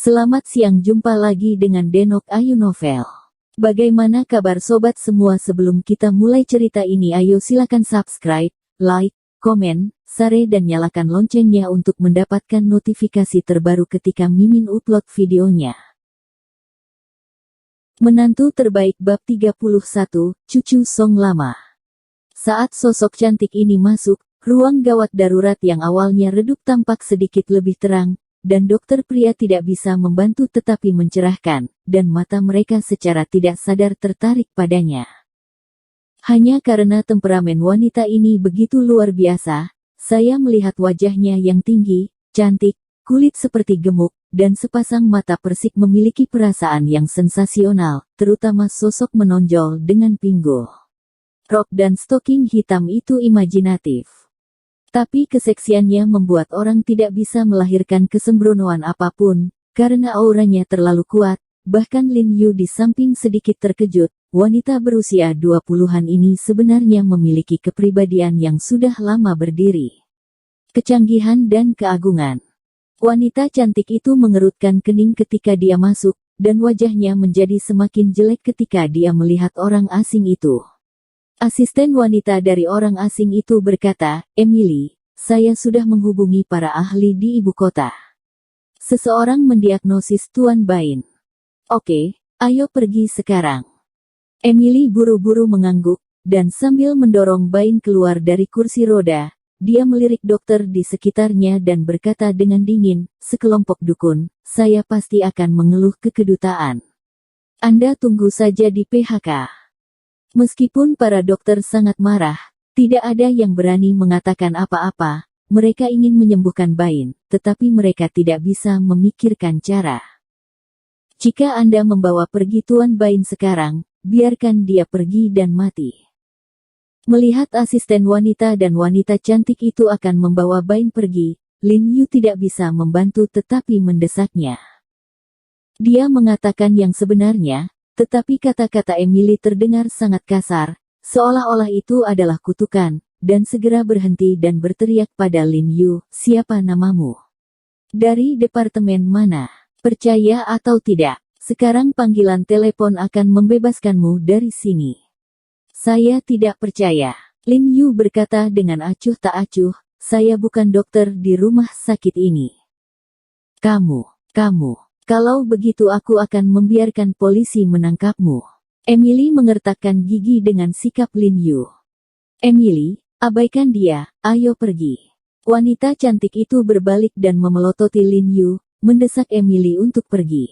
Selamat siang, jumpa lagi dengan Denok Ayu Novel. Bagaimana kabar sobat semua? Sebelum kita mulai cerita ini, ayo silakan subscribe, like, komen, share dan nyalakan loncengnya untuk mendapatkan notifikasi terbaru ketika Mimin upload videonya. Menantu terbaik bab 31, Cucu Song Lama. Saat sosok cantik ini masuk, ruang gawat darurat yang awalnya redup tampak sedikit lebih terang, dan dokter pria tidak bisa membantu tetapi mencerahkan, dan mata mereka secara tidak sadar tertarik padanya. Hanya karena temperamen wanita ini begitu luar biasa, saya melihat wajahnya yang tinggi, cantik, kulit seperti gemuk, dan sepasang mata persik memiliki perasaan yang sensasional, terutama sosok menonjol dengan pinggul rok dan stoking hitam itu imajinatif. Tapi keseksiannya membuat orang tidak bisa melahirkan kesembronoan apapun, karena auranya terlalu kuat. Bahkan Lin Yu di samping sedikit terkejut, wanita berusia 20-an ini sebenarnya memiliki kepribadian yang sudah lama berdiri. Kecanggihan dan keagungan. Wanita cantik itu mengerutkan kening ketika dia masuk, dan wajahnya menjadi semakin jelek ketika dia melihat orang asing itu. Asisten wanita dari orang asing itu berkata, "Emily, saya sudah menghubungi para ahli di ibu kota. Seseorang mendiagnosis Tuan Bain. Oke, ayo pergi sekarang." Emily buru-buru mengangguk, dan sambil mendorong Bain keluar dari kursi roda, dia melirik dokter di sekitarnya dan berkata dengan dingin, "Sekelompok dukun, saya pasti akan mengeluh ke kedutaan. Anda tunggu saja di PHK." Meskipun para dokter sangat marah, tidak ada yang berani mengatakan apa-apa. Mereka ingin menyembuhkan Bain, tetapi mereka tidak bisa memikirkan cara. "Jika Anda membawa pergi Tuan Bain sekarang, biarkan dia pergi dan mati." Melihat asisten wanita dan wanita cantik itu akan membawa Bain pergi, Lin Yu tidak bisa membantu tetapi mendesaknya. Dia mengatakan yang sebenarnya, tetapi kata-kata Emily terdengar sangat kasar, seolah-olah itu adalah kutukan, dan segera berhenti dan berteriak pada Lin Yu, "Siapa namamu? Dari departemen mana? Percaya atau tidak, sekarang panggilan telepon akan membebaskanmu dari sini." "Saya tidak percaya," Lin Yu berkata dengan acuh tak acuh, "saya bukan dokter di rumah sakit ini." Kamu, kalau begitu aku akan membiarkan polisi menangkapmu." Emily mengertakkan gigi dengan sikap Lin Yu. "Emily, abaikan dia, ayo pergi." Wanita cantik itu berbalik dan memelototi Lin Yu, mendesak Emily untuk pergi.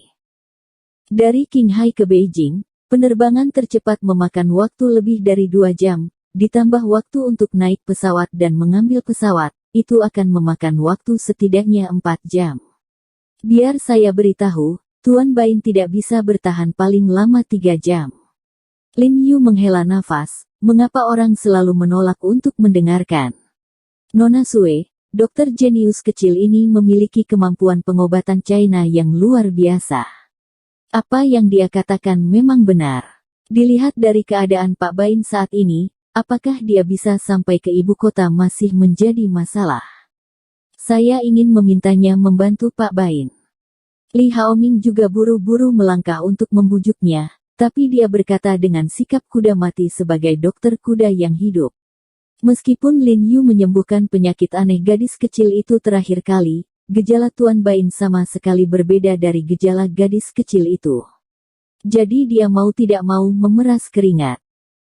Dari Qinghai ke Beijing, penerbangan tercepat memakan waktu lebih dari 2 jam, ditambah waktu untuk naik pesawat dan mengambil pesawat, itu akan memakan waktu setidaknya 4 jam. Biar saya beritahu, Tuan Bain tidak bisa bertahan paling lama 3 jam. Lin Yu menghela nafas, mengapa orang selalu menolak untuk mendengarkan? Nona Sue, dokter jenius kecil ini memiliki kemampuan pengobatan China yang luar biasa. Apa yang dia katakan memang benar. Dilihat dari keadaan Pak Bain saat ini, apakah dia bisa sampai ke ibu kota masih menjadi masalah. Saya ingin memintanya membantu Pak Bain. Li Haoming juga buru-buru melangkah untuk membujuknya, tapi dia berkata dengan sikap kuda mati sebagai dokter kuda yang hidup. Meskipun Lin Yu menyembuhkan penyakit aneh gadis kecil itu terakhir kali, gejala Tuan Bain sama sekali berbeda dari gejala gadis kecil itu. Jadi dia mau tidak mau memeras keringat.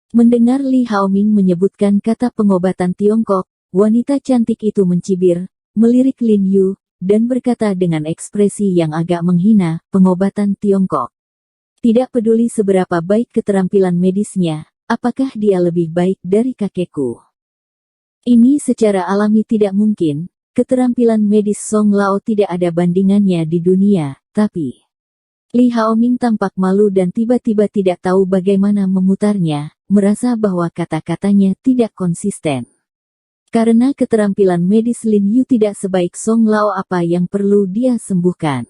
Mendengar Li Haoming menyebutkan kata pengobatan Tiongkok, wanita cantik itu mencibir, melirik Lin Yu, dan berkata dengan ekspresi yang agak menghina, "Pengobatan Tiongkok. Tidak peduli seberapa baik keterampilan medisnya, apakah dia lebih baik dari kakekku? Ini secara alami tidak mungkin, keterampilan medis Song Lao tidak ada bandingannya di dunia, tapi..." Li Haoming tampak malu dan tiba-tiba tidak tahu bagaimana memutarnya, merasa bahwa kata-katanya tidak konsisten. Karena keterampilan medis Lin Yu tidak sebaik Song Lao, apa yang perlu dia sembuhkan?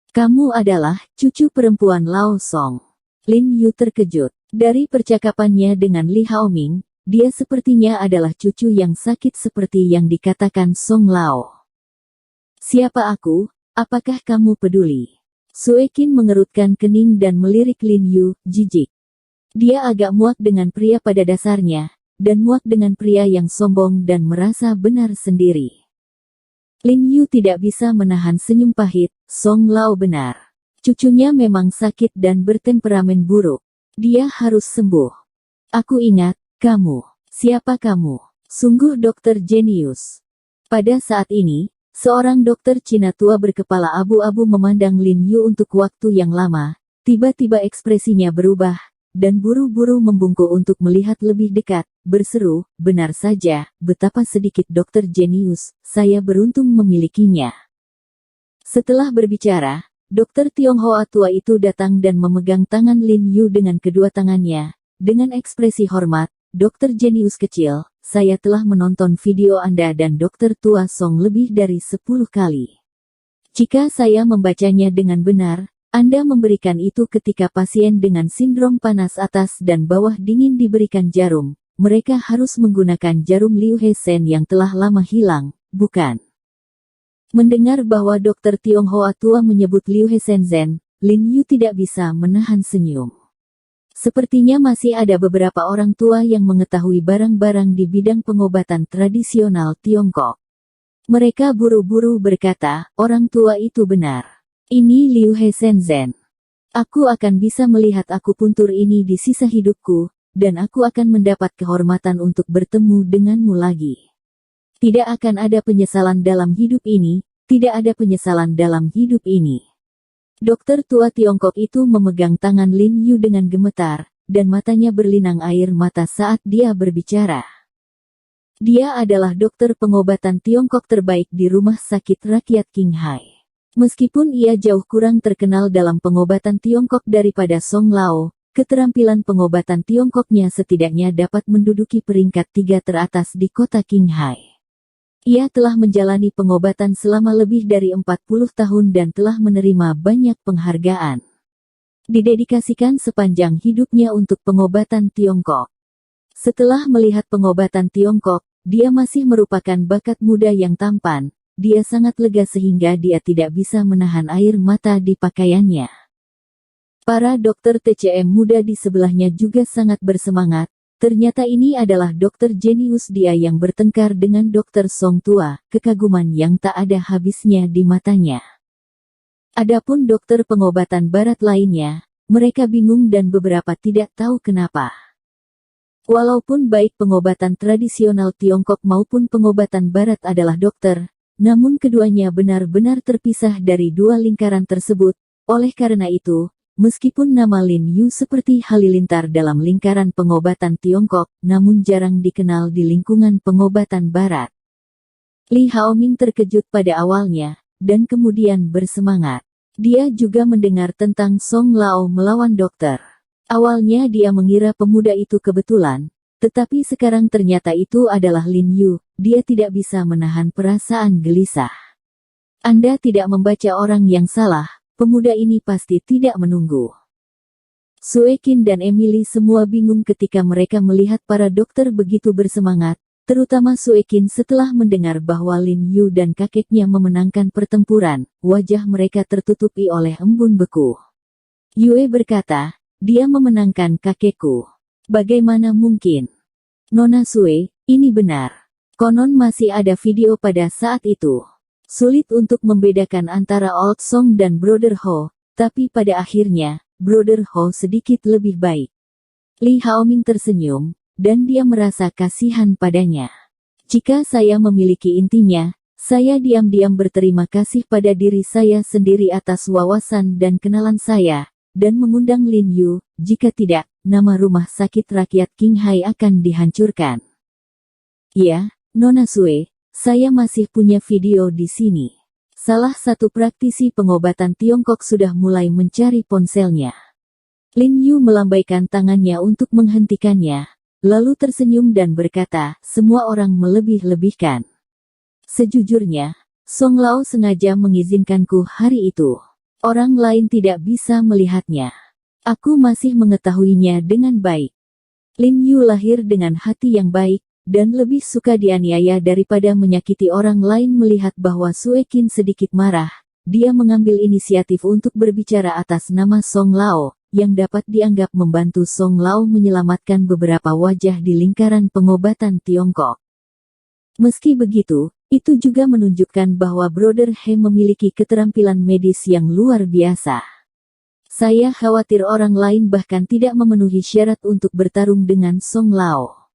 "Kamu adalah cucu perempuan Lao Song." Lin Yu terkejut. Dari percakapannya dengan Li Haoming, dia sepertinya adalah cucu yang sakit seperti yang dikatakan Song Lao. "Siapa aku?" Apakah kamu peduli? Sue Qin mengerutkan kening dan melirik Lin Yu, jijik. Dia agak muak dengan pria pada dasarnya, dan muak dengan pria yang sombong dan merasa benar sendiri. Lin Yu tidak bisa menahan senyum pahit. Song Lao benar. Cucunya memang sakit dan bertemperamen buruk. Dia harus sembuh. Aku ingat, kamu. Siapa kamu? Sungguh dokter jenius. Pada saat ini, seorang dokter Cina tua berkepala abu-abu memandang Lin Yu untuk waktu yang lama. Tiba-tiba ekspresinya berubah, dan buru-buru membungkuk untuk melihat lebih dekat, berseru, benar saja, betapa sedikit dokter jenius, saya beruntung memilikinya. Setelah berbicara, dokter Tionghoa tua itu datang dan memegang tangan Lin Yu dengan kedua tangannya. Dengan ekspresi hormat, dokter jenius kecil, saya telah menonton video Anda dan dokter tua Song lebih dari 10 kali. Jika saya membacanya dengan benar, Anda memberikan itu ketika pasien dengan sindrom panas atas dan bawah dingin diberikan jarum. Mereka harus menggunakan jarum Liu He Shen yang telah lama hilang, bukan? Mendengar bahwa dokter Tionghoa tua menyebut Liu He Shenzhen, Lin Yu tidak bisa menahan senyum. Sepertinya masih ada beberapa orang tua yang mengetahui barang-barang di bidang pengobatan tradisional Tiongkok. Mereka buru-buru berkata, orang tua itu benar. Ini Liu He Shenzhen. Aku akan bisa melihat akupuntur ini di sisa hidupku, dan aku akan mendapat kehormatan untuk bertemu denganmu lagi. Tidak akan ada penyesalan dalam hidup ini, tidak ada penyesalan dalam hidup ini. Dokter tua Tiongkok itu memegang tangan Lin Yu dengan gemetar, dan matanya berlinang air mata saat dia berbicara. Dia adalah dokter pengobatan Tiongkok terbaik di Rumah Sakit Rakyat Qinghai. Meskipun ia jauh kurang terkenal dalam pengobatan Tiongkok daripada Song Lao, keterampilan pengobatan Tiongkoknya setidaknya dapat menduduki peringkat 3 teratas di kota Qinghai. Ia telah menjalani pengobatan selama lebih dari 40 tahun dan telah menerima banyak penghargaan. Didedikasikan sepanjang hidupnya untuk pengobatan Tiongkok. Setelah melihat pengobatan Tiongkok, dia masih merupakan bakat muda yang tampan. Dia sangat lega sehingga dia tidak bisa menahan air mata di pakaiannya. Para dokter TCM muda di sebelahnya juga sangat bersemangat. Ternyata ini adalah dokter jenius dia yang bertengkar dengan dokter Song tua, kekaguman yang tak ada habisnya di matanya. Adapun dokter pengobatan barat lainnya, mereka bingung dan beberapa tidak tahu kenapa. Walaupun baik pengobatan tradisional Tiongkok maupun pengobatan barat adalah dokter, namun keduanya benar-benar terpisah dari dua lingkaran tersebut. Oleh karena itu, meskipun nama Lin Yu seperti halilintar dalam lingkaran pengobatan Tiongkok, namun jarang dikenal di lingkungan pengobatan barat. Li Haoming terkejut pada awalnya, dan kemudian bersemangat. Dia juga mendengar tentang Song Lao melawan dokter. Awalnya dia mengira pemuda itu kebetulan, tetapi sekarang ternyata itu adalah Lin Yu. Dia tidak bisa menahan perasaan gelisah. Anda tidak membaca orang yang salah, pemuda ini pasti tidak menunggu. Sue Qin dan Emily semua bingung ketika mereka melihat para dokter begitu bersemangat, terutama Sue Qin setelah mendengar bahwa Lin Yu dan kakeknya memenangkan pertempuran, wajah mereka tertutupi oleh embun beku. Yue berkata, dia memenangkan kakekku. Bagaimana mungkin? Nona Sue, ini benar. Konon masih ada video pada saat itu. Sulit untuk membedakan antara Old Song dan Brother Ho, tapi pada akhirnya, Brother Ho sedikit lebih baik. Li Haoming tersenyum, dan dia merasa kasihan padanya. Jika saya memiliki intinya, saya diam-diam berterima kasih pada diri saya sendiri atas wawasan dan kenalan saya, dan mengundang Lin Yu. Jika tidak, nama rumah sakit rakyat Qinghai akan dihancurkan. Ya, Nona Sue, saya masih punya video di sini. Salah satu praktisi pengobatan Tiongkok sudah mulai mencari ponselnya. Lin Yu melambaikan tangannya untuk menghentikannya, lalu tersenyum dan berkata, semua orang melebih-lebihkan. Sejujurnya, Song Lao sengaja mengizinkanku hari itu. Orang lain tidak bisa melihatnya. Aku masih mengetahuinya dengan baik. Lin Yu lahir dengan hati yang baik, dan lebih suka dianiaya daripada menyakiti orang lain. Melihat bahwa Sue Qin sedikit marah, dia mengambil inisiatif untuk berbicara atas nama Song Lao, yang dapat dianggap membantu Song Lao menyelamatkan beberapa wajah di lingkaran pengobatan Tiongkok. Meski begitu, itu juga menunjukkan bahwa Brother He memiliki keterampilan medis yang luar biasa. Saya khawatir orang lain bahkan tidak memenuhi syarat untuk bertarung dengan Song Lao.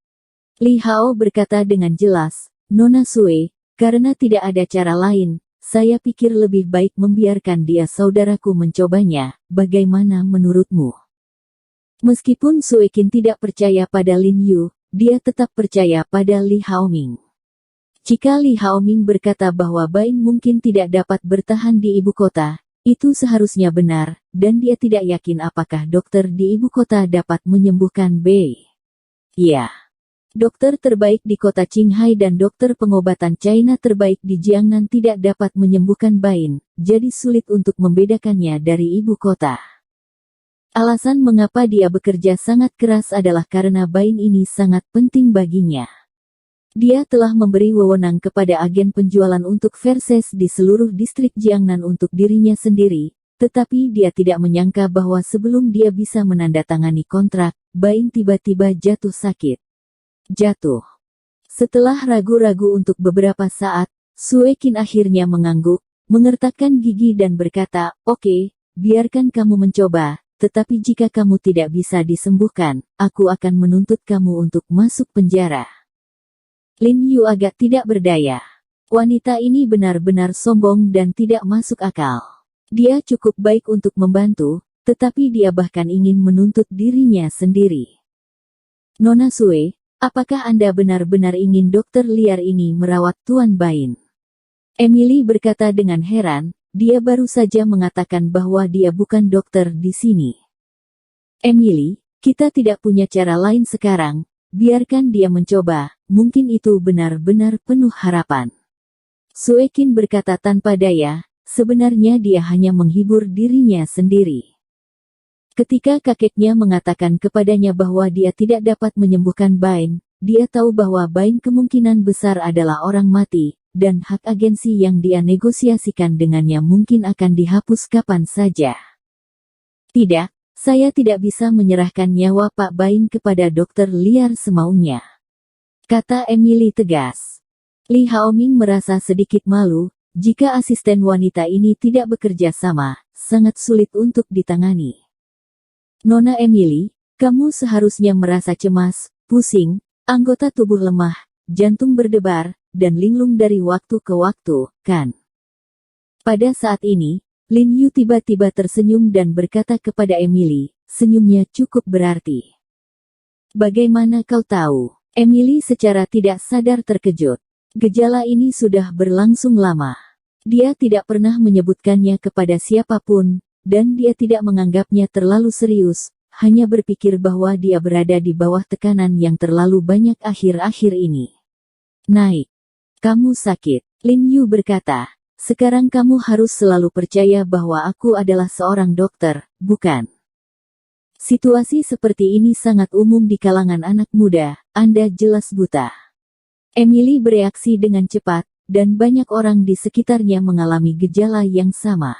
Li Hao berkata dengan jelas, Nona Sue, karena tidak ada cara lain, saya pikir lebih baik membiarkan dia saudaraku mencobanya, bagaimana menurutmu? Meskipun Sue Qin tidak percaya pada Lin Yu, dia tetap percaya pada Li Haoming. Jika Li Haoming berkata bahwa Bain mungkin tidak dapat bertahan di ibu kota, itu seharusnya benar, dan dia tidak yakin apakah dokter di ibu kota dapat menyembuhkan Bei. Ya. Dokter terbaik di kota Qinghai dan dokter pengobatan China terbaik di Jiangnan tidak dapat menyembuhkan Bain, jadi sulit untuk membedakannya dari ibu kota. Alasan mengapa dia bekerja sangat keras adalah karena Bain ini sangat penting baginya. Dia telah memberi wewenang kepada agen penjualan untuk Versace di seluruh distrik Jiangnan untuk dirinya sendiri, tetapi dia tidak menyangka bahwa sebelum dia bisa menandatangani kontrak, Bain tiba-tiba jatuh sakit. Setelah ragu-ragu untuk beberapa saat, Sue Qin akhirnya mengangguk, mengertakkan gigi dan berkata, "Oke, biarkan kamu mencoba, tetapi jika kamu tidak bisa disembuhkan, aku akan menuntut kamu untuk masuk penjara." Lin Yu agak tidak berdaya. Wanita ini benar-benar sombong dan tidak masuk akal. Dia cukup baik untuk membantu, tetapi dia bahkan ingin menuntut dirinya sendiri. Nona Sue, apakah Anda benar-benar ingin dokter liar ini merawat Tuan Bain? Emily berkata dengan heran, dia baru saja mengatakan bahwa dia bukan dokter di sini. Emily, kita tidak punya cara lain sekarang, biarkan dia mencoba, mungkin itu benar-benar penuh harapan. Sue Qin berkata tanpa daya, sebenarnya dia hanya menghibur dirinya sendiri. Ketika kakeknya mengatakan kepadanya bahwa dia tidak dapat menyembuhkan Bain, dia tahu bahwa Bain kemungkinan besar adalah orang mati, dan hak agensi yang dia negosiasikan dengannya mungkin akan dihapus kapan saja. Tidak, saya tidak bisa menyerahkan nyawa Pak Bain kepada dokter liar semaunya, kata Emily tegas. Li Haoming merasa sedikit malu, jika asisten wanita ini tidak bekerja sama, sangat sulit untuk ditangani. Nona Emily, kamu seharusnya merasa cemas, pusing, anggota tubuh lemah, jantung berdebar, dan linglung dari waktu ke waktu, kan? Pada saat ini, Lin Yu tiba-tiba tersenyum dan berkata kepada Emily, senyumnya cukup berarti. Bagaimana kau tahu? Emily secara tidak sadar terkejut. Gejala ini sudah berlangsung lama. Dia tidak pernah menyebutkannya kepada siapapun, dan dia tidak menganggapnya terlalu serius, hanya berpikir bahwa dia berada di bawah tekanan yang terlalu banyak akhir-akhir ini. Naik. Kamu sakit, Lin Yu berkata. Sekarang kamu harus selalu percaya bahwa aku adalah seorang dokter, bukan? Situasi seperti ini sangat umum di kalangan anak muda, Anda jelas buta. Emily bereaksi dengan cepat, dan banyak orang di sekitarnya mengalami gejala yang sama.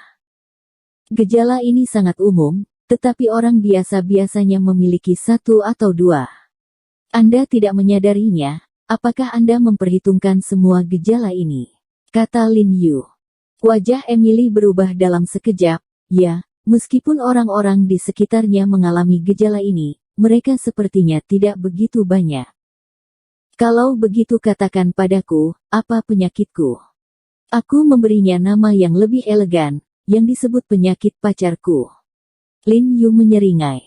Gejala ini sangat umum, tetapi orang biasa biasanya memiliki satu atau dua. Anda tidak menyadarinya, apakah Anda memperhitungkan semua gejala ini? Kata Lin Yu. Wajah Emily berubah dalam sekejap, ya, meskipun orang-orang di sekitarnya mengalami gejala ini, mereka sepertinya tidak begitu banyak. Kalau begitu katakan padaku, apa penyakitku? Aku memberinya nama yang lebih elegan, yang disebut penyakit pacarku. Lin Yu menyeringai.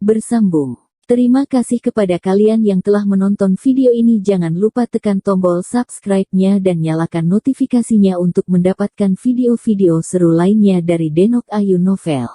Bersambung. Terima kasih kepada kalian yang telah menonton video ini. Jangan lupa tekan tombol subscribe-nya dan nyalakan notifikasinya untuk mendapatkan video-video seru lainnya dari Denok Ayu Novel.